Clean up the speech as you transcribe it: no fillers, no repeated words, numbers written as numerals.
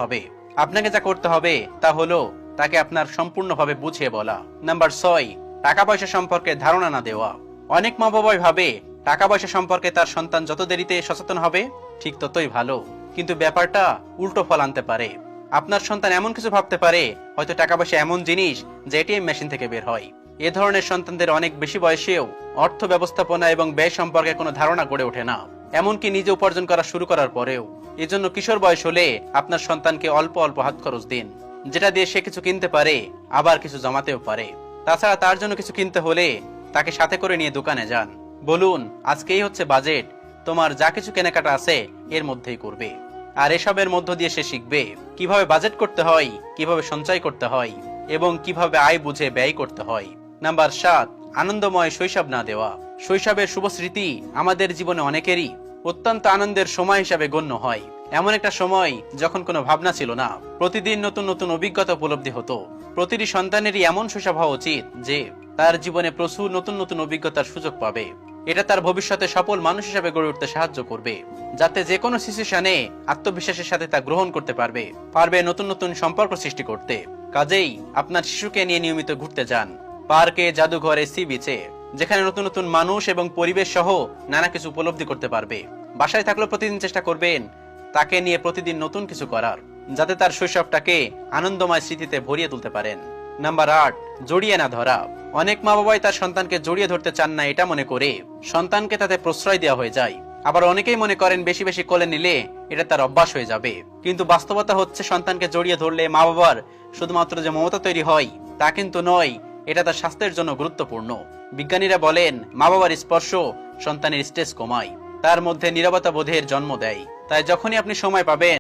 হবে। আপনাকে যা করতে হবে তা হলো তাকে আপনার সম্পূর্ণভাবে বুঝিয়ে বলা। নাম্বার 6, টাকা পয়সা সম্পর্কে ধারণা না দেওয়া। অনেক মা বাবাই ভাবে টাকা পয়সা সম্পর্কে তার সন্তান যত দেরিতে সচেতন হবে ঠিক ততই ভালো, কিন্তু ব্যাপারটা উল্টো ফল আনতে পারে। আপনার সন্তান এমন কিছু ভাবতে পারে হয়তো টাকা পয়সা এমন জিনিস যে এটিএম মেশিন থেকে বের হয়। এ ধরনের সন্তানদের অনেক বেশি বয়সেও অর্থ ব্যবস্থাপনা এবং ব্যয় সম্পর্কে কোনো ধারণা গড়ে ওঠে না, এমনকি নিজে উপার্জন করা শুরু করার পরেও। এজন্য কিশোর বয়স হলে আপনার সন্তানকে অল্প অল্প হাত খরচ দিন, যেটা দিয়ে সে কিছু কিনতে পারে, আবার কিছু জমাতেও পারে। তাছাড়া তার জন্য কিছু কিনতে হলে তাকে সাথে করে নিয়ে দোকানে যান, বলুন আজকেই হচ্ছে বাজেট, তোমার যা কিছু কেনাকাটা আছে এর মধ্যেই করবে। আর এসবের মধ্য দিয়ে সে শিখবে কিভাবে বাজেট করতে হয়, কিভাবে সঞ্চয় করতে হয় এবং কিভাবে আয় বুঝে ব্যয় করতে হয়। নাম্বার 7, আনন্দময় শৈশব না দেওয়া। শৈশবের শুভ স্মৃতি আমাদের জীবনে অনেকেরই অত্যন্ত আনন্দের সময় হিসাবে গণ্য হয়। এমন একটা সময় যখন কোনো ভাবনা ছিল না, প্রতিদিন নতুন নতুন অভিজ্ঞতা উপলব্ধি হতো। প্রতিটি সন্তানেরই এমন শৈশব হওয়া উচিত যে তার জীবনে প্রচুর নতুন নতুন অভিজ্ঞতার সুযোগ পাবে। এটা তার ভবিষ্যতে সফল মানুষ হিসেবে গড়ে উঠতে সাহায্য করবে, যাতে যে কোনো সিচুয়েশনে আত্মবিশ্বাসের সাথে তা গ্রহণ করতে পারবে নতুন নতুন সম্পর্ক সৃষ্টি করতে। কাজেই আপনার শিশুকে নিয়ে নিয়মিত ঘুরতে যান, পার্কে, জাদুঘরে, সি বিচে, যেখানে নতুন নতুন মানুষ এবং পরিবেশ সহ নানা কিছু উপলব্ধি করতে পারবে। বাসায় থাকলেও প্রতিদিন চেষ্টা করবেন তাকে নিয়ে প্রতিদিন নতুন কিছু করার, যাতে তার শৈশবটাকে আনন্দময় স্মৃতিতে ভরিয়ে তুলতে পারেন। নাম্বার 8, জড়িয়ে না ধরা। অনেক মা বাবাই তার সন্তানকে জড়িয়ে ধরতে চান না, এটা মনে করে সন্তানকে তাতে প্রশ্রয় দেওয়া হয়ে যায়। আবার অনেকেই মনে করেন বেশি বেশি কোলে নিলে এটা তার অভ্যাস হয়ে যাবে। কিন্তু বাস্তবতা হচ্ছে সন্তানকে জড়িয়ে ধরলে মা বাবার শুধুমাত্র যে মমতা তৈরি হয় তা কিন্তু নয়, এটা তার স্বাস্থ্যের জন্য গুরুত্বপূর্ণ। বিজ্ঞানীরা বলেন মা বাবার স্পর্শ সন্তানের স্ট্রেস কমায়, তার মধ্যে নীরবতা বোধের জন্ম দেয়। তাই যখনই আপনি সময় পাবেন